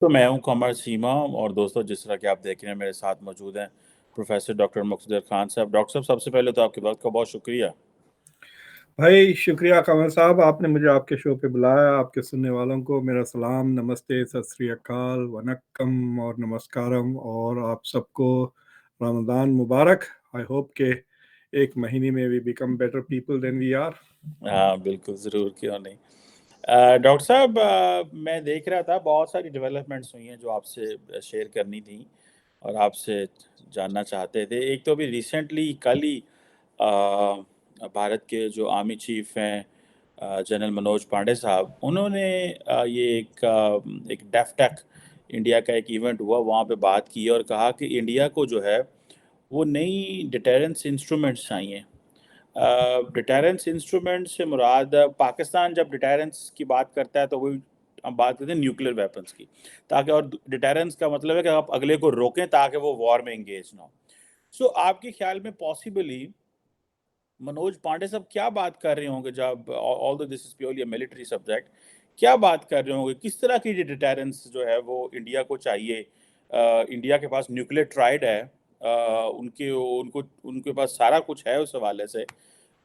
तो मैं हूं कमर चीमा और दोस्तों जिस तरह कि आप देख रहे हैं मेरे साथ मौजूद हैं प्रोफेसर डॉक्टर मुक्तदर खान साहब। डॉक्टर साहब, सबसे पहले तो आपके वक्त का बहुत शुक्रिया। भाई शुक्रिया कमर साहब, आपने मुझे आपके शो पे बुलाया। आपके सुनने वालों को मेरा सलाम, नमस्ते, सत श्री अकाल, वनक्कम और नमस्कारम, और आप सबको रमज़ान मुबारक। आई होप के एक महीने में we become better people than we are. हाँ बिल्कुल, ज़रूर, क्यों नहीं। डॉक्टर साहब, मैं देख रहा था बहुत सारी डेवलपमेंट्स हुई हैं जो आपसे शेयर करनी थी और आपसे जानना चाहते थे। एक तो अभी रिसेंटली कल ही भारत के जो आर्मी चीफ हैं जनरल मनोज पांडे साहब, उन्होंने ये एक डेफटेक इंडिया का एक इवेंट हुआ, वहाँ पे बात की और कहा कि इंडिया को जो है वो नई डिटेरेंस इंस्ट्रूमेंट्स चाहिए। डिटेरेंस इंस्ट्रूमेंट से मुराद, पाकिस्तान जब डिटेरेंस की बात करता है तो वही हम बात करते हैं न्यूक्लियर वेपन्स की, ताकि, और डिटेरेंस का मतलब है कि आप अगले को रोकें ताकि वो वॉर में इंगेज ना हो। सो आपके ख्याल में पॉसिबली मनोज पांडे साहब क्या बात कर रहे होंगे, जब although this is purely a military subject, क्या बात कर रहे होंगे, किस तरह की डिटेरेंस जो है वो इंडिया को चाहिए? इंडिया के पास न्यूक्लियर ट्राइड है, उनके उनको उनके पास सारा कुछ है उस हवाले से।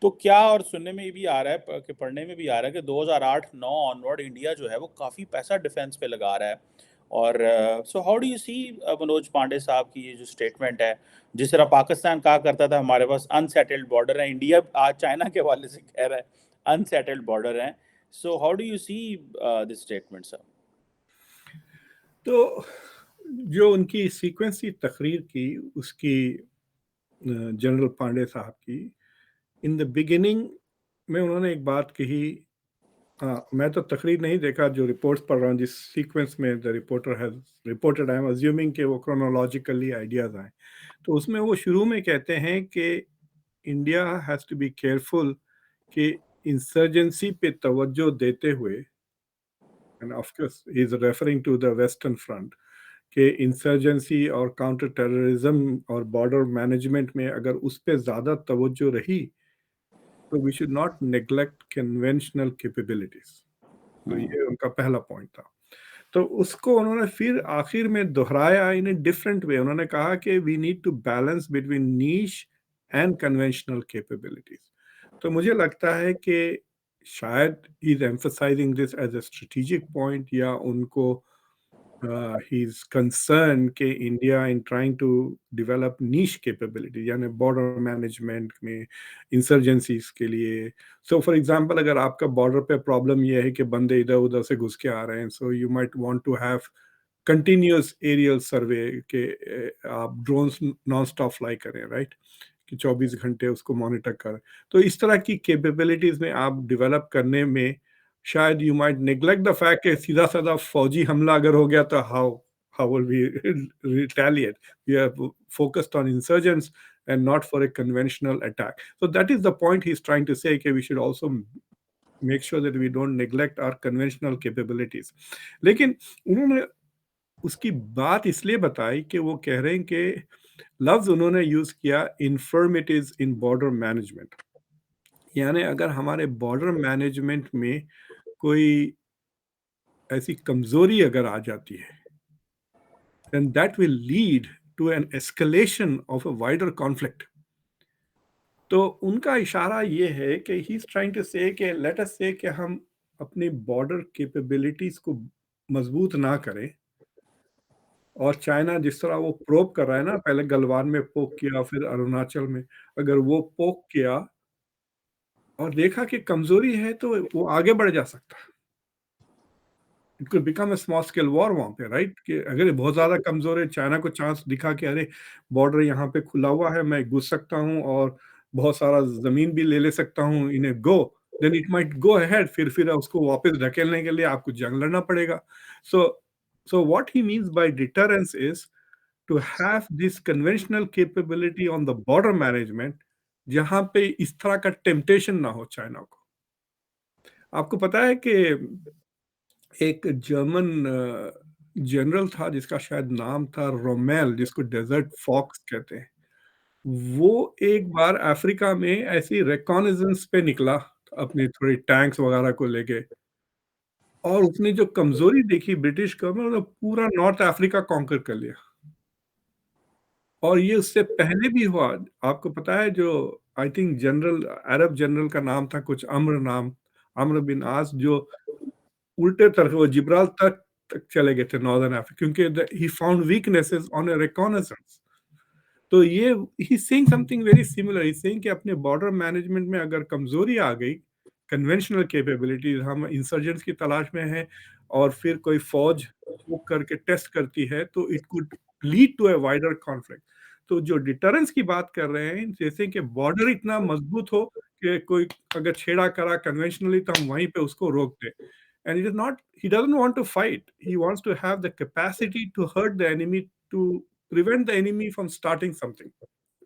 तो क्या, और सुनने में भी आ रहा है कि पढ़ने में भी आ रहा है कि 2008-9 ऑनवर्ड इंडिया जो है वो काफ़ी पैसा डिफेंस पे लगा रहा है। और सो हाउ डू यू सी मनोज पांडे साहब की ये जो स्टेटमेंट है, जिस तरह पाकिस्तान कहा करता था हमारे पास अनसेटल्ड बॉर्डर है, इंडिया आज चाइना के हवाले से कह रहा है अनसेटल्ड बॉर्डर है। So how do you see this statement sir? तो जो उनकी सीक्वेंस की तकरीर की, उसकी जनरल पांडे साहब की, इन द बिगिनिंग में उन्होंने एक बात कही। हाँ, मैं तो तकरीर नहीं देखा, जो रिपोर्ट्स पढ़ रहा हूँ, जिस सीक्वेंस में the reporter has reported, I am assuming कि वो क्रोनोलॉजिकली आइडियाज आए। तो उसमें वो शुरू में कहते हैं कि India has to be careful कि इंसर्जेंसी पे तवज्जो देते हुए, and of course he is referring to the western front, कि इंसर्जेंसी और काउंटर टेररिज्म और बॉर्डर मैनेजमेंट में अगर उस पर ज़्यादा तवज्जो रही तो we should not neglect conventional capabilities. तो ये उनका पहला पॉइंट था। तो उसको उन्होंने फिर आखिर में दोहराया इन ए डिफरेंट वे। उन्होंने कहा कि we need to balance between niche and conventional capabilities. तो मुझे लगता है कि शायद he is emphasising this as a strategic point, या उनको ही इज कंसर्न कि India in trying to develop niche capability, यानी बॉर्डर मैनेजमेंट में इंसर्जेंसीज के लिए। सो फॉर एग्जांपल, अगर आपका बॉर्डर पे प्रॉब्लम ये है कि बंदे इधर उधर से घुस के आ रहे हैं, so you might want to have continuous aerial survey के आप ड्रोन्स नॉन स्टॉप फ्लाई करें, राइट, कि 24 घंटे उसको मॉनिटर करें। तो इस तरह की कैपेबिलिटीज में आप डेवलप करने में शायद you might neglect the fact कि सीधा साधा फौजी हमला अगर हो गया तो how will we retaliate. We are focused on insurgents and not for a conventional attack. So that is the point he's trying to say, कि we should also make sure that we don't neglect our conventional capabilities. लेकिन उन्होंने उसकी बात इसलिए बताई कि वो कह रहे हैं कि लफ्ज उन्होंने यूज किया इन्फर्मिटीज इन बॉर्डर मैनेजमेंट, यानी अगर हमारे बॉर्डर मैनेजमेंट में कोई ऐसी कमजोरी अगर आ जाती है, then that will lead to an escalation of a wider conflict. तो उनका इशारा ये है कि ही इज ट्राइंग टू से कि लेट अस से कि हम अपनी बॉर्डर कैपेबिलिटीज को मजबूत ना करें, और चाइना जिस तरह वो प्रोब कर रहा है ना, पहले गलवान में पोक किया, फिर अरुणाचल में, अगर वो पोक किया और देखा कि कमजोरी है तो वो आगे बढ़ जा सकता है। It could become a small scale war वहां पे, राइट, कि अगर ये बहुत ज्यादा कमजोर है, चाइना को चांस दिखा कि अरे बॉर्डर यहाँ पे खुला हुआ है, मैं घुस सकता हूँ और बहुत सारा जमीन भी ले ले सकता हूँ, इन्हें go, then it might go ahead. फिर उसको वापस धकेलने के लिए आपको जंग लड़ना पड़ेगा। So so what he means by deterrence is to have this conventional capability on the border management, जहां पे इस तरह का टेम्पटेशन ना हो चाइना को। आपको पता है कि एक जर्मन जनरल था जिसका शायद नाम था रोमेल, जिसको डेजर्ट फॉक्स कहते हैं। वो एक बार अफ्रीका में ऐसी रिकॉनेजेंस पे निकला अपनी थोड़ी टैंक्स वगैरह को लेके, और उसने जो कमजोरी देखी ब्रिटिश गवर्नमेंट, उन्होंने पूरा नॉर्थ अफ्रीका कॉन्कर कर लिया। और ये उससे पहले भी हुआ। आपको पता है, जो I think general, Arab general का नाम था कुछ, अम्र बिन आस, जो उल्टे तरफ वो जिब्राल्टर तक चले गए थे नॉर्दर्न अफ्रीका, क्योंकि he found weaknesses on a reconnaissance. तो ये he saying something very similar, he saying कि अपने बॉर्डर मैनेजमेंट में अगर कमजोरी आ गई, कन्वेंशनल कैपेबिलिटीज, हम इंसर्जेंट्स की तलाश में हैं और फिर कोई फौज वो करके टेस्ट करती है, तो it could lead to a wider conflict. तो जो डिटरेंस की बात कर रहे हैं, जैसे कि बॉर्डर इतना मजबूत हो कि कोई अगर छेड़ा करा कन्वेंशनली, तो हम वहीं पे उसको रोक दें। And it is not, he doesn't want to fight, he wants to have the capacity to hurt the enemy, to prevent the enemy from starting something.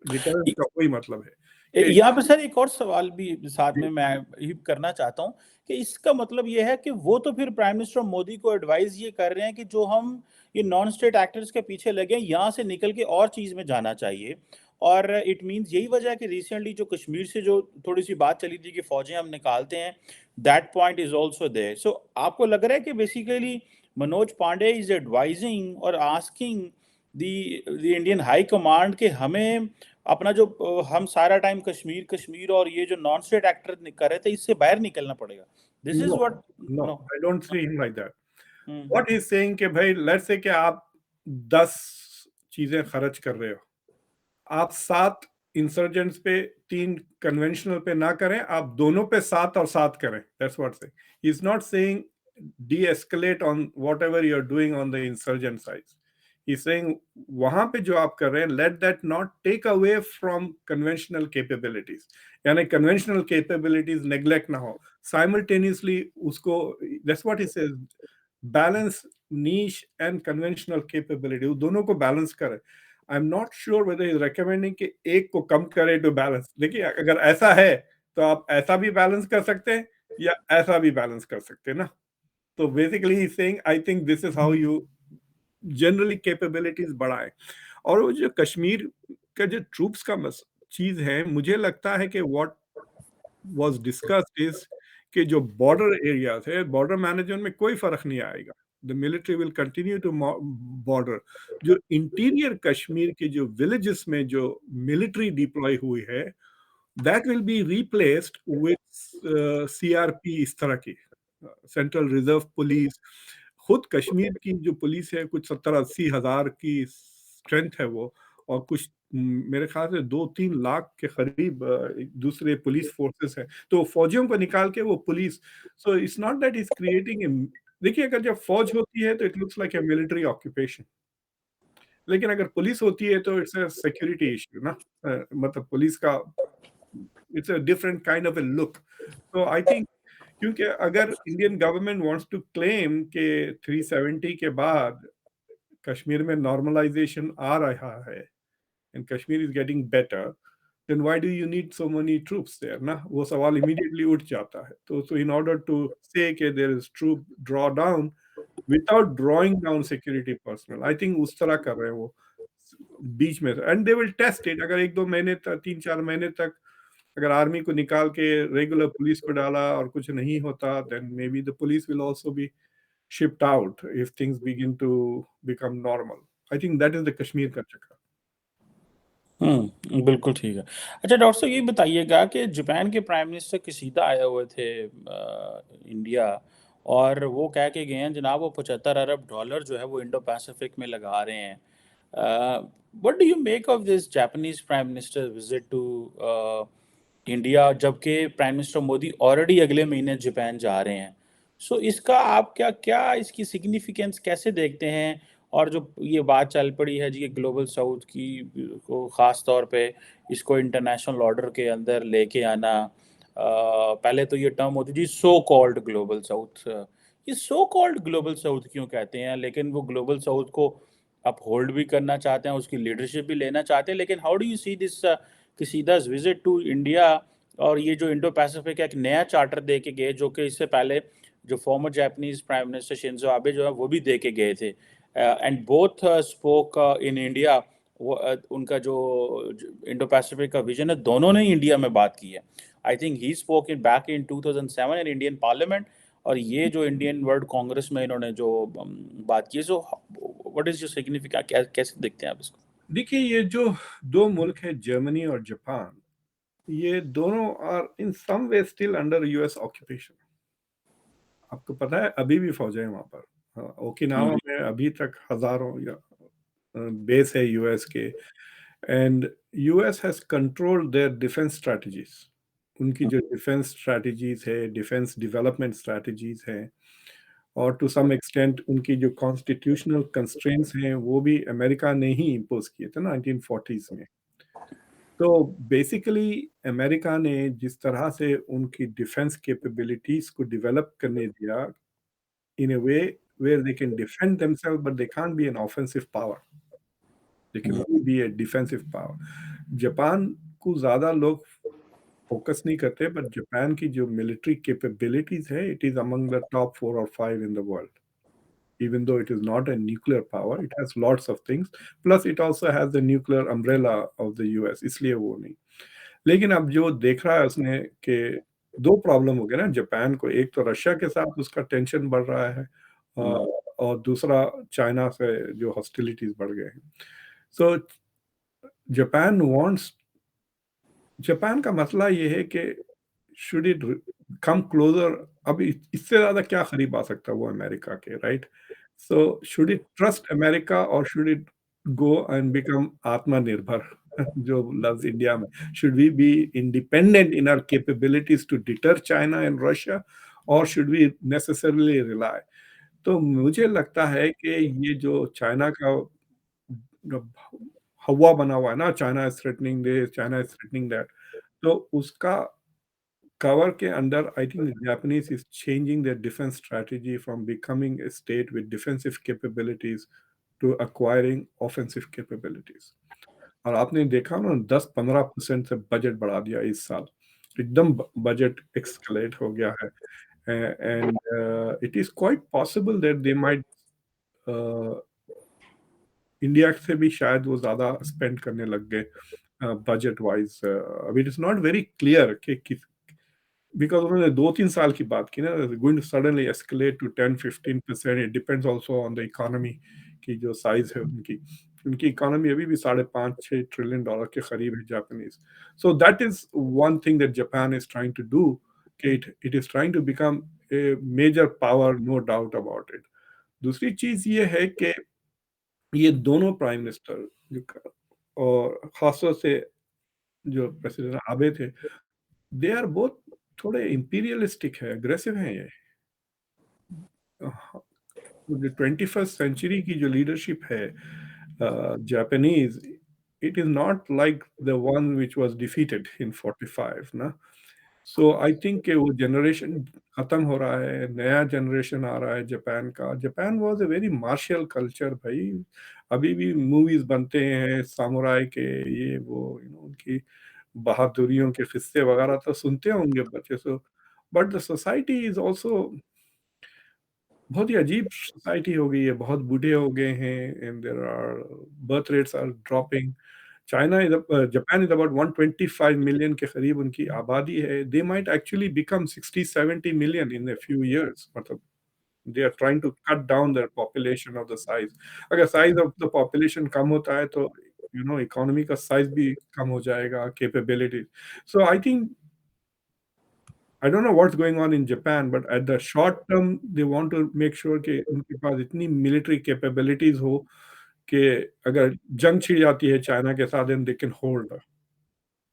Deterrence का वही मतलब है कि यहाँ पे सर एक और सवाल भी साथ में मैं ही करना चाहता हूँ कि इसका मतलब ये है कि वो तो फिर प्राइम मिनिस्टर मोदी को एडवाइस ये कर रहे हैं कि जो हम ये नॉन स्टेट एक्टर्स के पीछे लगे हैं, यहाँ से निकल के और चीज में जाना चाहिए। और इट मींस यही वजह है कि रिसेंटली जो कश्मीर से जो थोड़ी सी बात चली थी कि फौजें हम निकालते हैं, that point is also there. So आपको लग रहा है कि basically Manoj Pande is advising और asking the Indian high command के हमें अपना जो हम सारा टाइम कश्मीर कश्मीर और ये जो नॉन स्टेट एक्टर कर रहे थे, इससे बाहर निकलना पड़ेगा। This is no, what. No, no. I don't see him like that. Hmm. What is saying कि भाई, लेट्स से कि आप 10 चीजें खर्च कर रहे हो, आप 7 इंसर्जेंट्स पे, 3 कन्वेंशनल पे ना करें, आप दोनों पे 7 और 7 करें। दैट्स व्हाट से he is not saying de-escalate on whatever you're doing on the insurgent side. He's saying वहां पे जो आप कर रहे हैं, let that not take away from conventional capabilities, यानी conventional capabilities neglect ना हो simultaneously उसको। that's what he says, balance niche and conventional capability, वो दोनों को balance करे। I'm not sure whether he's recommending कि एक को कम करे to balance। देखिए, अगर ऐसा है तो आप ऐसा भी बैलेंस कर सकते हैं या ऐसा भी बैलेंस कर सकते हैं ना। तो basically he saying, I think this is how you generally capabilities बढ़ाएं। और वो जो कश्मीर का जो ट्रूप्स का चीज है, मुझे लगता है कि व्हाट वाज डिस्कस्ड इज कि जो बॉर्डर एरियाज है, बॉर्डर मैनेजमेंट में कोई फर्क नहीं आएगा। The military will continue to border. जो इंटीरियर कश्मीर के जो विलेजेस में जो मिलिट्री डिप्लॉय हुई है, that will be replaced with CRP, इस तरह की सेंट्रल रिजर्व पुलिस। खुद कश्मीर की जो पुलिस है, कुछ 70-80 हजार की स्ट्रेंथ है वो, और कुछ मेरे ख्याल से 2-3 लाख के करीब दूसरे पुलिस फोर्सेस हैं। तो फौजियों को निकाल के वो police, so it's not that is creating. देखिए, अगर जब फौज होती है तो it looks like a military occupation, लेकिन अगर पुलिस होती है तो इट्स अ सिक्योरिटी इश्यू ना। मतलब पुलिस का it's a different kind of a look. तो आई थिंक, क्योंकि अगर Indian government wants to claim के 370 के बाद कश्मीर में नॉर्मलाइजेशन आ रहा है and Kashmir is getting better, then why do you need so many troops there ना। वो सवाल इमीडिएटली उठ जाता है। तो इन ऑर्डर टू से कि there is troop draw down without drawing down security personnel, I think उस तरह कर रहे हैं वो बीच में। And they will test it. अगर 1-2 महीने तक, 3-4 महीने तक अगर आर्मी को निकाल के रेगुलर पुलिस को डाला और कुछ नहीं होता, then maybe the police will also be shipped out if things begin to become normal. I think that is the Kashmir का चक्कर। बिल्कुल ठीक है। अच्छा डॉक्टर साहब, ये बताइएगा कि जापान के प्राइम मिनिस्टर किशिदा आए हुए थे इंडिया, और वो कह के गए हैं जनाब वो $75 अरब जो है वो इंडो पैसिफिक में लगा रहे हैं। What do you make of this Japanese prime minister visit to India, जबकि प्राइम मिनिस्टर मोदी ऑलरेडी अगले महीने जापान जा रहे हैं? सो इसका आप क्या क्या इसकी सिग्निफिकेंस कैसे देखते हैं? और जो ये बात चल पड़ी है जी, ग्लोबल साउथ की को ख़ास तौर पे इसको इंटरनेशनल ऑर्डर के अंदर लेके आना, पहले तो ये टर्म होती थी सो कॉल्ड ग्लोबल साउथ। ये सो कॉल्ड ग्लोबल साउथ क्यों कहते हैं? लेकिन वो ग्लोबल साउथ को अपहोल्ड भी करना चाहते हैं, उसकी लीडरशिप भी लेना चाहते हैं, लेकिन how do you see this Kishida's visit to India? और ये जो इंडो पैसिफिक का एक नया चार्टर दे के गए, जो कि इससे पहले जो farmer Japanese prime minister Shinzo Abe जो है वो भी दे के गए थे, and both spoke in India. वो उनका जो इंडो पैसिफिक का विजन है, दोनों ने इंडिया में बात की है। I think he spoke in back in 2007 in Indian parliament, और ये जो इंडियन वर्ल्ड कांग्रेस में इन्होंने जो बात की, so what is your significant, कैसे देखते हैं आप इसको? देखिए, ये जो 2 मुल्क हैं, जर्मनी और जापान, ये दोनों are in some way still under US occupation. आपको पता है अभी भी फौजें हैं वहाँ पर। ओकिनावा में अभी तक हज़ारों या बेस है यूएस के, and US has controlled there defence strategies. उनकी जो डिफेंस स्ट्रैटेजीज़ है, डिफेंस डेवलपमेंट स्ट्रैटेजीज़ हैं, और टू सम एक्सटेंट उनकी जो कॉन्स्टिट्यूशनल कंस्ट्रेंट्स हैं, वो भी अमेरिका ने ही इम्पोज़ किए थे 1940s में। तो बेसिकली अमेरिका ने जिस तरह से उनकी डिफेंस कैपेबिलिटीज़ को डेवलप करने दिया, in a way where they can defend themselves, but they can't be an offensive power. They can only be a defensive power. Japan को ज़्यादा लोग फोकस नहीं करते, बट जापान की जो मिलिट्री कैपेबिलिटीज़ है, it is among the top 4 और 5 in the world. Even though it is not a nuclear power, it has lots of things. Plus, it also has the nuclear umbrella of the US, इसलिए वो नहीं। लेकिन अब जो देख रहा है उसने कि 2 प्रॉब्लम हो गए ना जापान को, एक तो रशिया के साथ उसका टेंशन बढ़ रहा है, और दूसरा चाइना से जो हॉस्टिलिटीज़ बढ़ गए हैं। सो जापान वांट्स जापान का मसला ये है कि शुड इट कम क्लोजर, अब इससे ज़्यादा क्या करीब आ सकता है वो अमेरिका के, right? So should it trust America और should it go and become Atmanirbhar जो लफ्ज़ इंडिया में, should we be independent in our capabilities to deter China and Russia, और शुड वी नेसेसरली रिलाय? तो मुझे लगता है कि ये जो चाइना का जो हवा बना हुआ है ना, China is threatening this, China is threatening that, तो उसका cover के अंदर I think the Japanese is changing their defense strategy from becoming a state with defensive capabilities to acquiring offensive capabilities. और आपने देखा ना 10-15% से बजट बढ़ा दिया इस साल, एकदम बजट एक्सकेलेट हो गया है, and it is quite possible that they might India से भी शायद वो ज्यादा स्पेंड करने लग गए बजट वाइज। अब it is not very clear कि किस, बिकॉज़ उन्होंने 2-3 साल की बात की ना, going to suddenly escalate to 10-15%, it depends also on the economy की जो साइज़ है उनकी। उनकी इकोनॉमी अभी भी 5.5-6 ट्रिलियन डॉलर के करीब है Japanese. So that is one thing that Japan is trying to do, कि it is trying to become a major power, no doubt about it. दूसरी चीज़ ये है कि ये दोनों प्राइम मिनिस्टर जो और खासतौर से जो प्रेसिडेंट आबे थे, दे आर बोथ थोड़े इंपीरियलिस्टिक है, अग्रेसिव हैं ये। हाँ, जो 21st सेंचुरी की जो लीडरशिप है Japanese, it is not like the one which was defeated इन 45 ना। सो आई थिंक कि वो जनरेशन खत्म हो रहा है, नया जनरेशन आ रहा है जापान का। Japan was a very martial culture भाई। अभी भी मूवीज बनते हैं सामुराई के, ये वो उनकी बहादुरियों के किस्से वगैरह तो सुनते होंगे बच्चे। So but the society is also बहुत ही अजीब सोसाइटी हो गई है, बहुत बूढ़े हो गए हैं, and there are birth rates are dropping. China is Japan is about 125 million के करीब उनकी आबादी है। They might actually become 60-70 million in a few years. मतलब they are trying to cut down their population of the size. अगर size of the population कम होता है तो इकोनॉमी का साइज भी कम हो जाएगा, capability. So I think I don't know what's going on in Japan, but at the short term, they want to make sure कि उनके पास इतनी मिलिट्री कैपेबिलिटीज हो कि अगर जंग छिड़ जाती है चाइना के साथ, then they can hold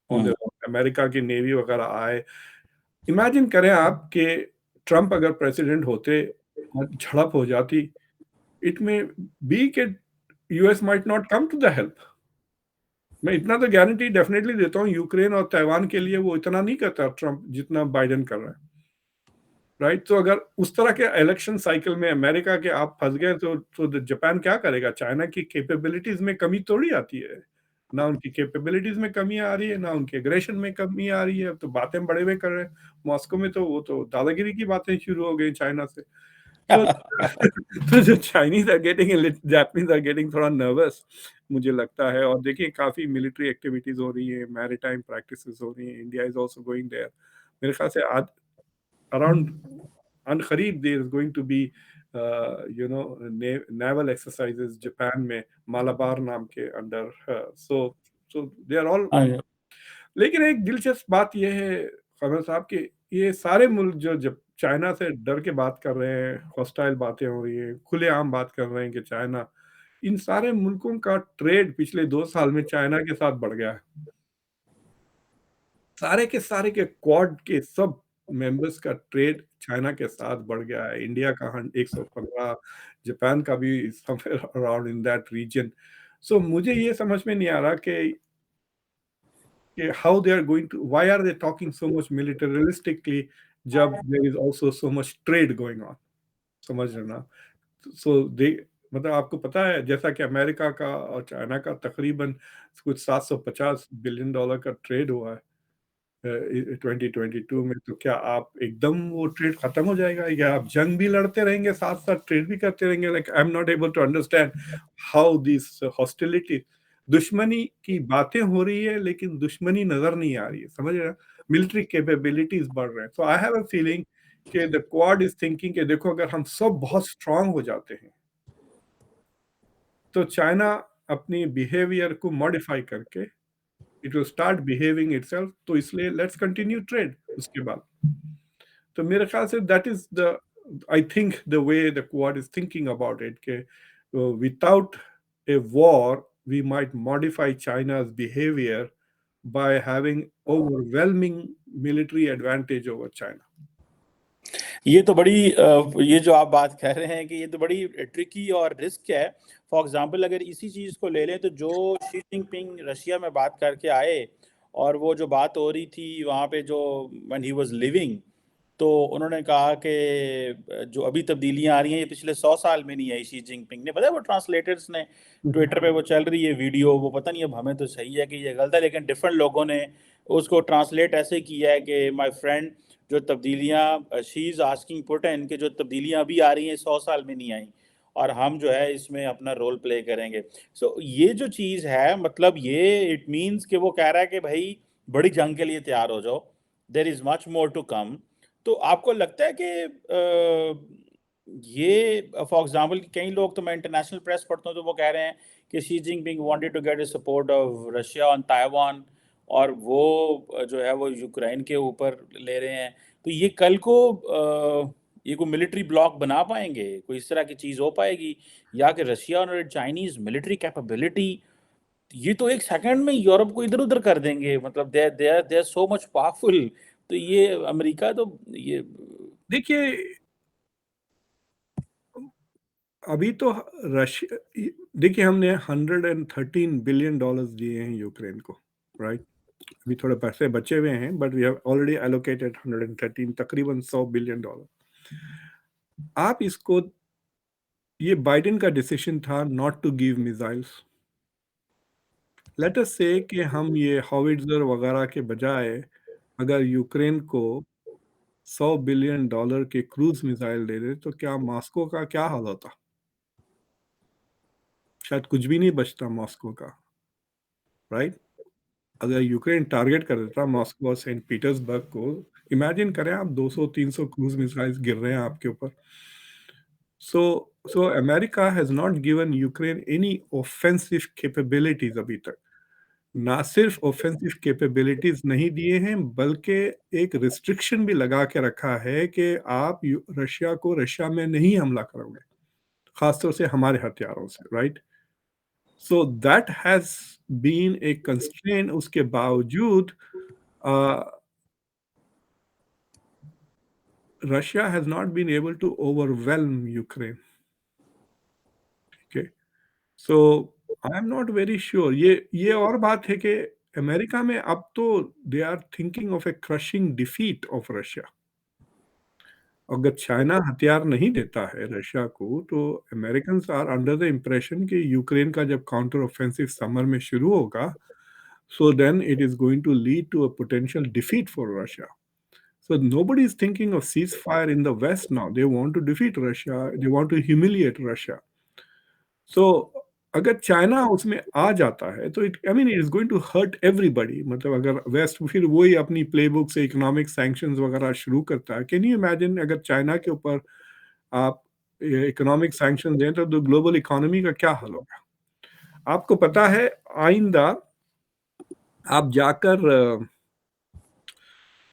on their own। America की नेवी वगैरह आए। इमेजिन करें आप कि ट्रम्प अगर प्रेसिडेंट होते और झड़प हो जाती, इट में बी के US might not come to the help. मैं इतना तो गारंटी डेफिनेटली देता हूँ, यूक्रेन और ताइवान के लिए वो इतना नहीं करता ट्रम्प जितना बाइडेन कर रहा है, राइट? तो अगर उस तरह के इलेक्शन साइकिल में अमेरिका के आप फंस गए तो जापान क्या करेगा? चाइना की कैपेबिलिटीज में कमी थोड़ी आती है। ना उनकी कैपेबिलिटीज में कमी आ रही है, ना उनके एग्रेशन में कमी आ रही है। अब तो बातें बड़े हुए कर रहे हैं मॉस्को में, तो वो तो दादागिरी की बातें शुरू हो गई चाइना से। तो तो जो Chinese are getting, Japanese are getting थोड़ा नर्वस मुझे लगता है। और देखिए काफी मिलिट्री एक्टिविटीज हो रही है, मैरीटाइम प्रैक्टिसेस हो रही है, India is also going there. मेरे ख्याल से आज अराउंड अनकरीब there is going to be naval exercises Japan में मालाबार नाम के under. So so they are all. हाँ, लेकिन एक दिलचस्प बात यह है खबर साहब कि ये सारे मुल्क जो जब चाइना से डर के बात कर रहे हैं, हॉस्टाइल बातें हो रही हैं, खुलेआम बात कर रहे हैं कि चाइना, इन सारे मुल्कों का ट्रेड पिछले 2 साल में चाइना के साथ बढ़ गया है. सारे के क्वाड के सब मेंबर्स का ट्रेड चाइना के साथ बढ़ गया है. इंडिया का 115, जापान का भी somewhere around in that region. So मुझे ये समझ में नहीं आ रहा कि how they are going to, why are they talking so much militaristically जब there is also so much trade going on. समझ रहे ना. सो दे, मतलब आपको पता है जैसा कि अमेरिका का और चाइना का तकरीबन कुछ $750 बिलियन का ट्रेड हुआ है 2022 में. तो क्या आप एकदम वो ट्रेड खत्म हो जाएगा, या आप जंग भी लड़ते रहेंगे साथ साथ ट्रेड भी करते रहेंगे? Like I am not able to understand how this hostility. दुश्मनी की बातें हो रही है लेकिन दुश्मनी नजर नहीं आ रही है, समझ रहे हैं. मिलिट्री कैपेबिलिटीज बढ़ रहे हैं. सो आई हैव अ फीलिंग कि द क्वाड इज थिंकिंग कि देखो अगर हम सब बहुत स्ट्रांग हो जाते हैं तो चाइना अपनी बिहेवियर को मॉडिफाई करके it will start behaving itself. तो इसलिए लेट्स कंटिन्यू ट्रेड उसके बाद. तो मेरे ख्याल से that is the, I think the way the Quad is thinking about it के without a war we might modify China's behavior by having overwhelming military advantage over China. ये तो बड़ी ये जो आप बात कह रहे हैं कि ये तो बड़ी ट्रिकी और रिस्क है. फॉर एग्जांपल अगर इसी चीज़ को ले लें तो जो शी जिनपिंग रशिया में बात करके आए और वो जो बात हो रही थी वहाँ पे जो व्हेन ही वाज लिविंग, तो उन्होंने कहा कि जो अभी तब्दीलियां आ रही हैं ये पिछले 100 साल में नहीं आई. शी जिनपिंग ने, पता है वो ट्रांसलेटर्स ने ट्विटर पे वो चल रही है वीडियो, वो पता नहीं अब हमें तो सही है कि ये गलत है, लेकिन डिफरेंट लोगों ने उसको ट्रांसलेट ऐसे किया है कि माय फ्रेंड जो तब्दीलियां शी इज़ आस्किंग पुटिन कि जो तब्दीलियां अभी आ रही हैं 100 साल में नहीं आई और हम जो है इसमें अपना रोल प्ले करेंगे. सो ये जो चीज़ है मतलब ये इट मीन्स कि वो कह रहा है कि भाई बड़ी जंग के लिए तैयार हो जाओ, there is much more to come. तो आपको लगता है कि ये फॉर एग्जांपल कई लोग, तो मैं इंटरनेशनल प्रेस पढ़ता हूँ तो वो कह रहे हैं कि Xi Jinping wanted to get the support of Russia on Taiwan और वो जो है वो यूक्रेन के ऊपर ले रहे हैं. तो ये कल को ये कोई मिलिट्री ब्लॉक बना पाएंगे, कोई इस तरह की चीज़ हो पाएगी, या कि रशिया और चाइनीज मिलिट्री कैपेबिलिटी ये तो एक सेकंड में यूरोप को इधर उधर कर देंगे, मतलब they are so much powerful. तो ये अमेरिका तो ये देखिए अभी तो रशिया, देखिए हमने $113 बिलियन दिए हैं यूक्रेन को, राइट. अभी थोड़े पैसे बचे हुए हैं but we have already allocated 113, तकरीबन $100 बिलियन. आप इसको, ये बाइडेन का डिसीजन था not to give missiles. Let us say कि हम ये हॉविट्जर वगैरह के बजाय अगर यूक्रेन को $100 बिलियन के क्रूज मिसाइल दे दे तो क्या मॉस्को का क्या हाल होता? शायद कुछ भी नहीं बचता मॉस्को का, राइट. अगर यूक्रेन टारगेट कर देता मॉस्को और सेंट पीटर्सबर्ग को, इमेजिन करें आप 200-300 क्रूज मिसाइल्स गिर रहे हैं आपके ऊपर. So America has not given Ukraine any offensive capabilities अभी तक. ना सिर्फ ऑफेंसिव कैपेबिलिटीज नहीं दिए हैं बल्कि एक रिस्ट्रिक्शन भी लगा के रखा है कि आप रशिया को रशिया में नहीं हमला करोगे, खासतौर से हमारे हथियारों से, right. So that has been a constraint. उसके बावजूद Russia has not been able to overwhelm Ukraine. Okay. So I am not very sure. ये और बात है कि अमेरिका में अब तो they are thinking of a crushing defeat of Russia. अगर चाइना हथियार नहीं देता है रशिया को तो American are under the impression कि यूक्रेन का जब काउंटर ऑफेंसिव समर में शुरू होगा so then it is going to lead to a potential defeat for Russia. So nobody is thinking of ceasefire in the West now. They want to defeat Russia. They want to humiliate Russia. So अगर China उसमें आ जाता है तो it I mean it is going to hurt everybody. मतलब अगर waste फिर वही अपनी प्लेबुक से इकोनॉमिक सैंक्शंस वगैरह शुरू करता है, कैन यू इमेजिन अगर चाइना के ऊपर आप इकोनॉमिक सैंक्शन दें तो ग्लोबल इकोनॉमी का क्या हाल होगा? आपको पता है, आइंदा आप जाकर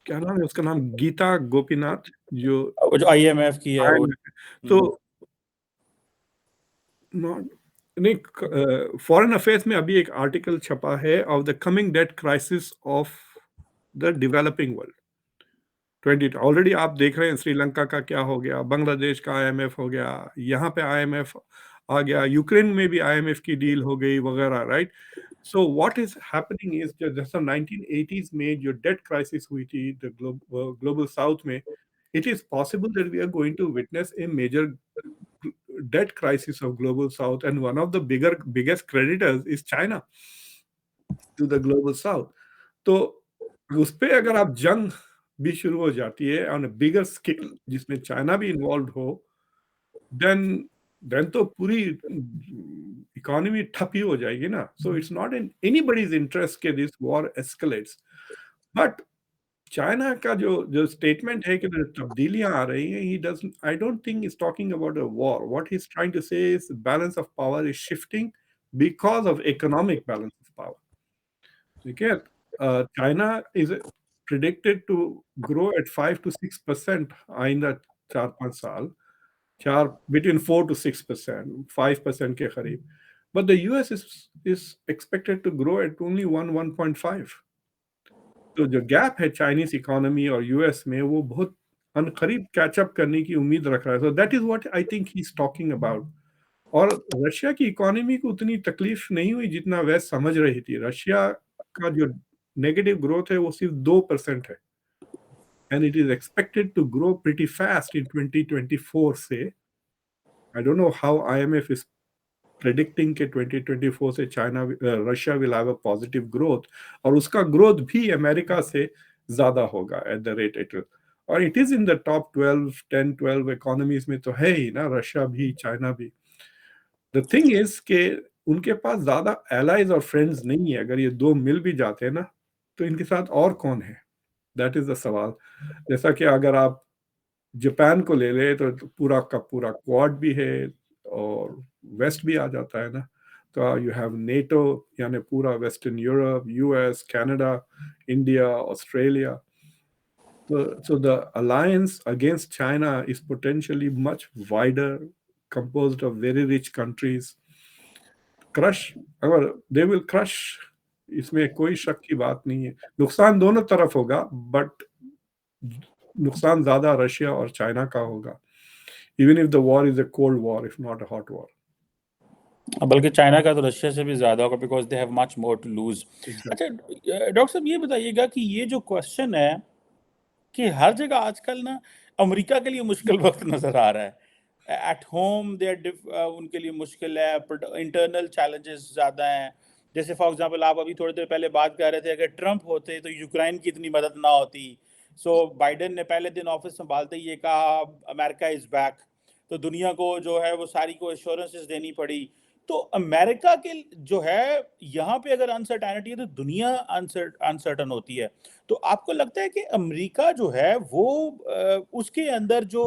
क्या नाम है उसका, नाम गीता गोपीनाथ, जो वो जो आईएमएफ की है वो। तो नॉट नहीं, फॉरेन अफेयर्स में अभी एक आर्टिकल छपा है of the coming debt crisis of the developing world 20। Already आप देख रहे हैं श्रीलंका का क्या हो गया, बांग्लादेश का आईएमएफ हो गया, यहाँ पे आईएमएफ आ गया, यूक्रेन में भी आईएमएफ की डील हो गई वगैरह, right? So what is happening is, जैसा 1980s में जो डेट क्राइसिस हुई थी ग्लोबल साउथ में, it is possible that we are going to witness a major debt crisis of global south, and one of the biggest creditors is China to the global south. तो उस पे अगर आप जंग भी शुरू हो जाती है ऑन अ बिगर स्केल जिसमें चाइना भी इन्वॉल्व हो, देन देन तो पूरी इकोनॉमी ठप ही हो जाएगी ना। So it's not in anybody's interest के this war escalates. But China का जो जो स्टेटमेंट है कि तब्दीलियां आ रही हैं, he doesn't, I don't think is talking about a war. What he is trying to say is balance of power is shifting because of economic balance of power. ठीक है, China is predicted to grow at 5 to 6% आइंदा 4-5 साल, चार between 4 to 6%, 5% के करीब। But the US is expected to grow at only 1.5। तो जो gap है चाइनीज इकोनॉमी और यूएस में, वो बहुत अनकरीब कैचअप करने की उम्मीद रख रहा है। So that is what I think he is talking about. और रशिया की इकोनॉमी को उतनी तकलीफ नहीं हुई जितना वह समझ रही थी। रशिया का जो नेगेटिव ग्रोथ है वो सिर्फ 2% है, and it is expected to grow pretty fast in 2024 से। I don't know how IMF is predicting के 2024 से China Russia will have a positive growth, और उसका ग्रोथ भी अमेरिका से ज्यादा होगा एट द रेट इट। और it is in the top 12 economies में तो है ही ना, रशिया भी चाइना भी। द थिंग इज के उनके पास ज्यादा एलाइज और फ्रेंड्स नहीं है। अगर ये दो मिल भी जाते हैं ना, तो इनके साथ और कौन है, दैट इज द सवाल। जैसा कि अगर आप जापान को ले ले तो पूरा का पूरा क्वाड भी है, और वेस्ट भी आ जाता है ना। तो यू हैव नेटो, यानी पूरा western Europe, US, Canada, India, Australia. So the alliance against China is potentially much wider, composed of very rich countries. Crush, अगर they will crush, इसमें कोई शक की बात नहीं है। नुकसान दोनों तरफ होगा, बट नुकसान ज्यादा रशिया और चाइना का होगा, even if the war is a cold war, if not a hot war. बल्कि चाइना का तो रशिया से भी ज्यादा होगा, because they have much more to lose. अच्छा Exactly. डॉक्टर साहब, ये बताइएगा कि ये जो क्वेश्चन है कि हर जगह आजकल ना अमेरिका के लिए मुश्किल वक्त नजर आ रहा है। एट होम दे उनके लिए मुश्किल है, इंटरनल चैलेंजेस ज़्यादा हैं। जैसे फॉर एग्जांपल आप अभी थोड़ी देर पहले बात कर रहे थे, अगर ट्रंप होते तो यूक्रेन की इतनी मदद ना होती। सो बाइडेन ने पहले दिन ऑफिस संभालते ही ये कहा अमेरिका इज़ बैक, तो दुनिया को जो है वो सारी को एश्योरेंसेस देनी पड़ी। तो अमेरिका के जो है यहाँ पे अगर अनसर्टेनिटी है तो दुनिया अनसर्टन होती है। तो आपको लगता है कि अमेरिका जो है वो उसके अंदर जो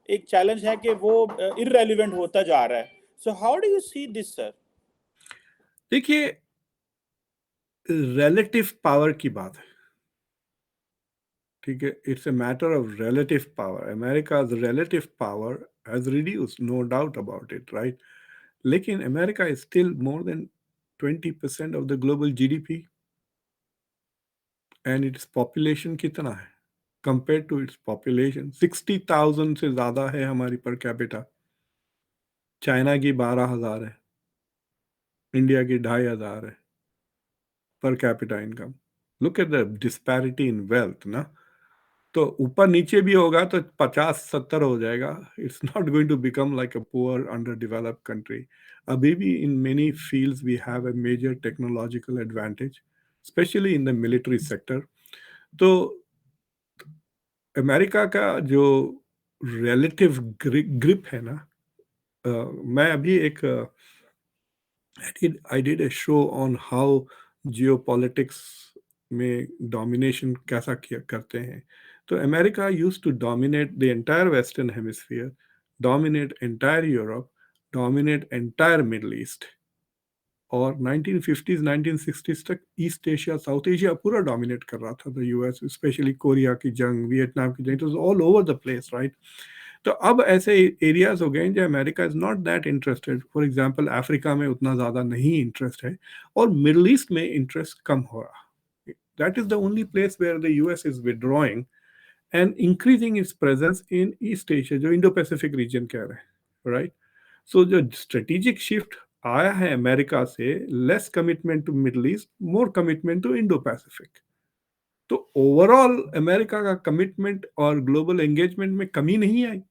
एक चैलेंज है कि वो इररेलेवेंट होता जा रहा है। So how do you see this sir? देखिए, रिलेटिव पावर की बात है। ठीक है, it's a matter of relative power. America's relative power has reduced, no doubt about it, right? लेकिन America is still more than 20% of the global GDP, and its population कितना है? Compared to its population, 60,000 से ज्यादा है हमारी per capita. China की 12,000 है, India की 2,500 है per capita income. Look at the disparity in wealth ना। तो ऊपर नीचे भी होगा तो 50-70 हो जाएगा। It's not going to become like a poor under developed country. अभी भी in many fields we have a major technological advantage, especially in the military sector. तो अमेरिका का जो रिलेटिव ग्रिप है ना, मैं अभी एक I did a show on how geopolitics में domination कैसा किया करते हैं. तो America used to dominate the entire Western Hemisphere, dominate entire Europe, dominate entire Middle East. और 1950s 1960s तक ईस्ट एशिया साउथ एशिया पूरा डोमिनेट कर रहा था. द यूएस स्पेशली कोरिया की जंग, वियतनाम की जंग, it was all over the place, right. तो अब ऐसे एरियाज हो गए हैं जो America is not that interested. For example Africa में उतना ज़्यादा नहीं इंटरेस्ट है, और मिडल ईस्ट में इंटरेस्ट कम हो रहा. That is the only place where the US is withdrawing and increasing its presence in east Asia, जो इंडो पैसिफिक रीजन कह रहे हैं, राइट. सो जो स्ट्रेटेजिक शिफ्ट आया है अमेरिका से, less commitment to middle east, more commitment to Indo Pacific. तो overall America का कमिटमेंट और ग्लोबल एंगेजमेंट में कमी नहीं आई.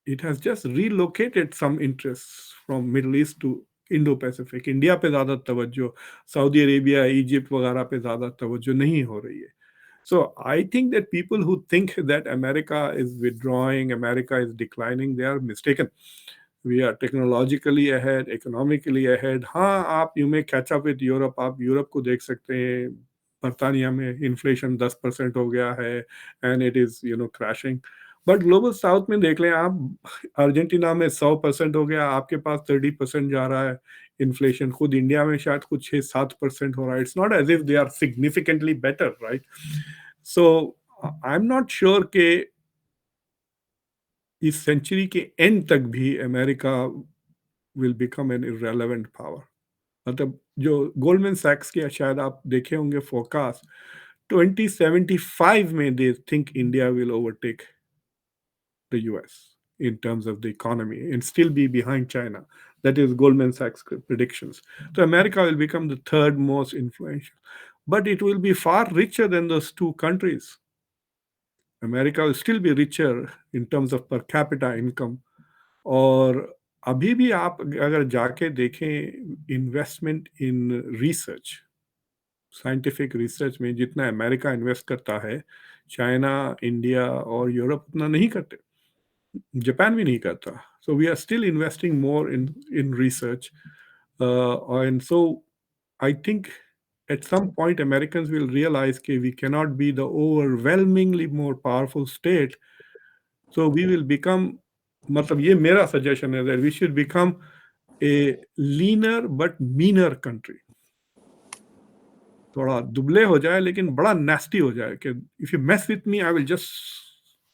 it has just relocated some interests from Middle East to Indo-Pacific. India पे ज़्यादा तवज्जो, सऊदी अरेबिया, इजिप्ट वगैरह पे ज़्यादा तवज्जो नहीं हो रही है. So I think that people who think that America is withdrawing, America is declining, they are mistaken. We are technologically ahead, economically ahead. हाँ, आप you may catch up with Europe. आप यूरोप को देख सकते हैं. बर्तानिया में इन्फ्लेशन 10% हो गया है, and it is crashing. But global south में देख लें आप, अर्जेंटीना में 100% हो गया, आपके पास 30% जा रहा है इन्फ्लेशन. खुद इंडिया में शायद कुछ 6-7% हो रहा है. It's not as if they are significantly better, right. So I am not sure कि इस सेंचुरी के एंड तक भी America will become an irrelevant power. मतलब जो गोल्डमैन सैक्स के शायद आप देखे होंगे फोरकास्ट, 2075 में they think India will overtake the US in terms of the economy and still be behind China. That is Goldman Sachs predictions. So America will become the third most influential, but it will be far richer than those two countries. America will still be richer in terms of per capita income. और अभी भी आप अगर जाके देखें investment in research, scientific research में जितना America invest करता है, चाइना, इंडिया और यूरोप उतना नहीं करते. Japan भी नहीं करता. So we are still investing more in research, and so I think at some point Americans will realize that we cannot be the overwhelmingly more powerful state. So we will become, मतलब ये मेरा suggestion है that we should become a leaner but meaner country. थोड़ा दुबले हो जाए लेकिन बड़ा nasty हो जाए कि if you mess with me I will just,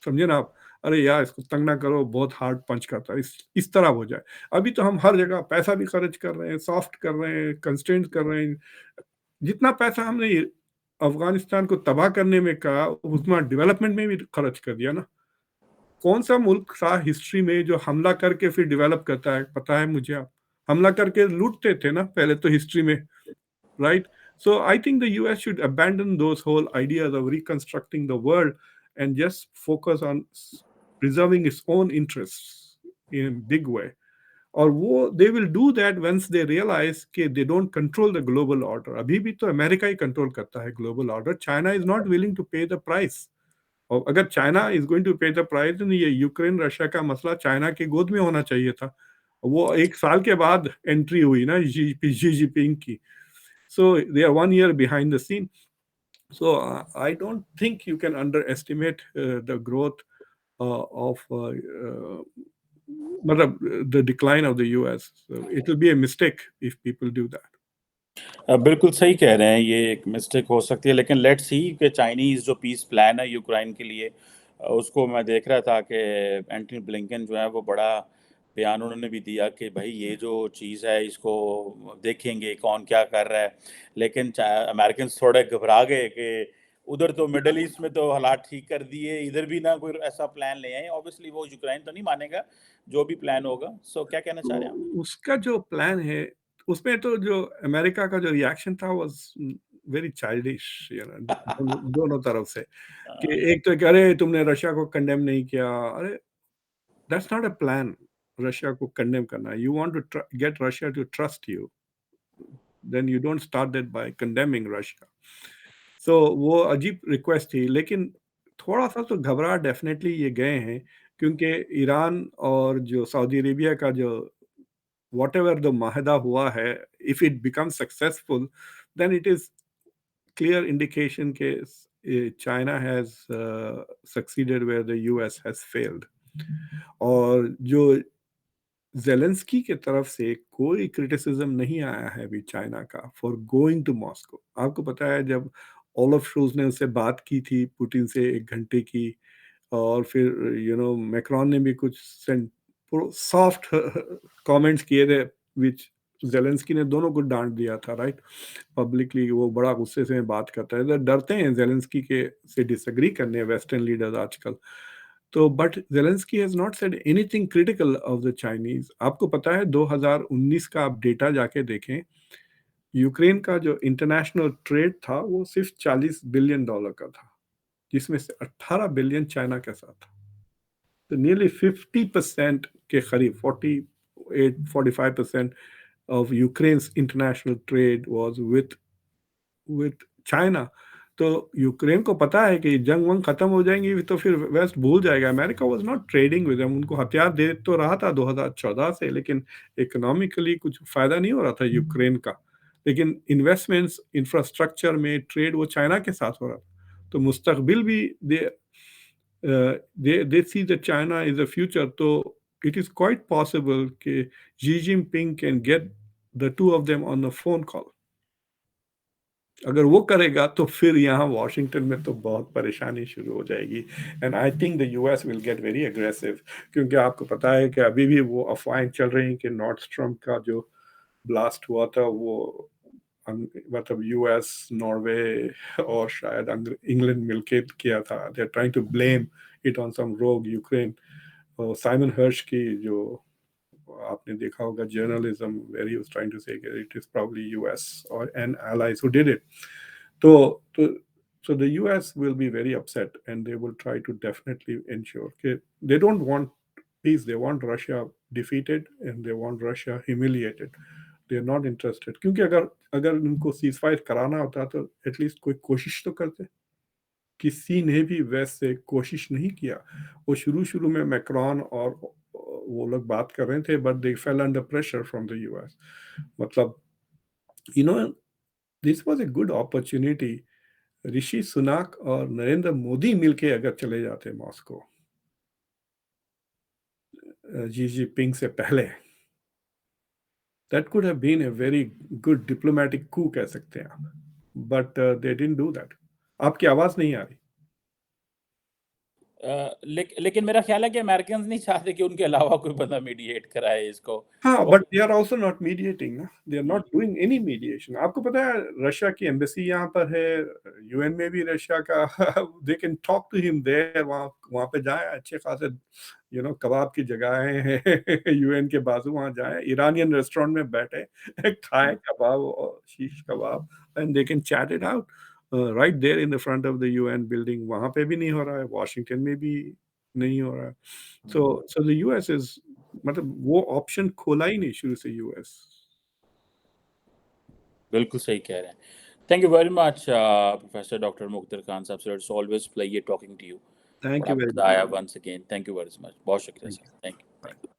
समझे ना आप, अरे यार इसको तंग ना करो, बहुत हार्ड पंच करता है, इस तरह हो जाए. अभी तो हम हर जगह पैसा भी खर्च कर रहे हैं, सॉफ्ट कर रहे हैं, कंस्ट्रेंट कर रहे हैं. जितना पैसा हमने अफगानिस्तान को तबाह करने में कहा, उतना डेवलपमेंट में भी खर्च कर दिया ना. कौन सा मुल्क था हिस्ट्री में जो हमला करके फिर डेवलप करता है? पता है मुझे? आप हमला करके लूटते थे ना पहले तो हिस्ट्री में, right? So I think the US should abandon those whole ideas of reconstructing the world and just focus on preserving its own interests in a big way. और वो they will do that once they realize कि they don't control the global order. अभी भी तो America ही control करता है global order. China is not willing to pay the price. और अगर चाइना इज गोइंग टू पे द प्राइस, तो ये यूक्रेन रशिया का मसला चाइना के गोद में होना चाहिए था. वो एक साल के बाद एंट्री हुई ना जी जिनपिंग की. सो they are 1 year behind the scene. So I don't think you can underestimate the growth of the decline of the US. So it will be a mistake if people do that. बिल्कुल सही कह रहे हैं, ये एक mistake हो सकती है, लेकिन लेट्स सी कि चाइनीज़ जो पीस प्लान है यूक्रेन के लिए, उसको मैं देख रहा था कि एंटनी ब्लिंकन जो है वो बड़ा बयान उन्होंने भी दिया कि भाई ये जो चीज़ है इसको देखेंगे कौन क्या कर रहा है. लेकिन अमेरिकन थोड़े घबरा गए कि उधर तो मिडल ईस्ट में तो हालात ठीक कर दिए, इधर भी ना कोई ऐसा प्लान ले आए. ऑब्वियसली वो यूक्रेन तो नहीं मानेगा जो भी प्लान होगा. सो क्या कहना चाह रहे हैं आप? उसका जो प्लान है, उसमें तो जो अमेरिका का जो रिएक्शन था वाज वेरी चाइल्डिश, दोनों तरफ से. कि एक तो अरे तुमने रशिया को कंडेम नहीं किया. अरे that's not a plan Russia को कंडेम करना. You want to get Russia to trust you, then you don't start that by condemning Russia. So वो अजीब रिक्वेस्ट थी, लेकिन थोड़ा सा तो घबरा डेफिनेटली ये गए हैं, क्योंकि ईरान और जो सऊदी अरेबिया का जो whatever the माहदा हुआ है, if it becomes successful, then it is clear indication कि China has succeeded where the US has failed. और जो जेलेंस्की के तरफ से कोई क्रिटिसिज्म नहीं आया है अभी चाइना का फॉर गोइंग टू मॉस्को। आपको पता है जब ओलफ शोल्ज ने उससे बात की थी पुतिन से 1 घंटे की, और फिर मैक्रोन ने भी कुछ सॉफ्ट कमेंट्स किए थे, विच जेलेंस्की ने दोनों को डांट दिया था, राइट। पब्लिकली वो बड़ा गुस्से से बात करता है, तो डरते हैं जेलेंस्की के से डिसएग्री करने वेस्टर्न लीडर्स आजकल। तो but Zelensky has not said anything critical of the Chinese. आपको पता है 2019 का आप डेटा जाके देखें, यूक्रेन का जो इंटरनेशनल ट्रेड था वो सिर्फ $40 बिलियन का था, जिसमें से 18 बिलियन चाइना के साथ था। तो नियरली 50% के करीब 45% of Ukraine's international trade was with China। तो यूक्रेन को पता है कि जंग वंग खत्म हो जाएंगी तो फिर वेस्ट भूल जाएगा। America was not trading with them, उनको हथियार दे तो रहा था 2014 से, लेकिन इकोनॉमिकली कुछ फायदा नहीं हो रहा था यूक्रेन का। लेकिन इन्वेस्टमेंट्स इंफ्रास्ट्रक्चर में ट्रेड वो चाइना के साथ हो रहा था। तो मुस्तकबिल भी they see that China is the future, तो it is quite possible कि Xi Jinping can get the two of them on a phone call। अगर वो करेगा तो फिर यहाँ वॉशिंगटन में तो बहुत परेशानी शुरू हो जाएगी, and I think the US will get very aggressive. क्योंकि आपको पता है कि अभी भी वो अफवाहें चल रही हैं कि नॉर्थ स्ट्रीम का जो ब्लास्ट हुआ था वो मतलब यूएस, नॉर्वे और शायद इंग्लैंड मिलके किया था। They are trying to blame it on some rogue Ukraine. और साइमन हर्श की जो आपने देखा होगा journalism, where he was trying to say it is probably US और and allies who did it। तो so the US will be very upset and they will try to definitely ensure that they don't want peace, they want Russia defeated and they want Russia humiliated। they are not interested, क्योंकि अगर अगर उनको cease fire कराना होता तो at least कोई कोशिश तो करते। किसी ने भी वैसे कोशिश नहीं किया। वो शुरू में मैक्रोन और वो लोग बात कर रहे थे, but they fell under pressure from the US. मतलब you know this was a good opportunity. Rishi Sunak और नरेंद्र मोदी मिलके अगर चले जाते मॉस्को जी जिनपिंग से पहले, that could have been a very good diplomatic coup कह सकते हैं आप, but they didn't do that. आपकी आवाज नहीं आ रही। लेकिन मेरा ख्याल है कि अमेरिकन्स नहीं चाहते कि उनके अलावा कोई बंदा मीडिएट कराए इसको। हाँ, और but they are also not mediating ना, they are not doing any mediation. आपको पता है रशिया की एम्बेसी यहाँ पर है, यूएन में भी रशिया का they can talk to him there. वहाँ वहाँ पे जाए, अच्छे खासे कबाब की जगहें हैं यूएन के बाजू, वहाँ जाए, ईरानियन रेस्टोरेंट में बैठे खाए कबाब और शीश कबाब, and they can chat it out right there in the front of the UN building. वहाँ पे भी नहीं हो रहा है, वॉशिंगटन में भी नहीं हो रहा है। सो द यूएस इज, मतलब वो ऑप्शन खोला ही नहीं शुरू से यूएस। बिल्कुल सही कह रहे हैं। Thank you very much professor doctor Mukhtar Khan साहब sir, it's always pleasure talking to you. Thank बड़ा यू वेरी मजा मच। आया once again. Thank you very much, बहुत शुक्रिया thank sir. You. Thank you.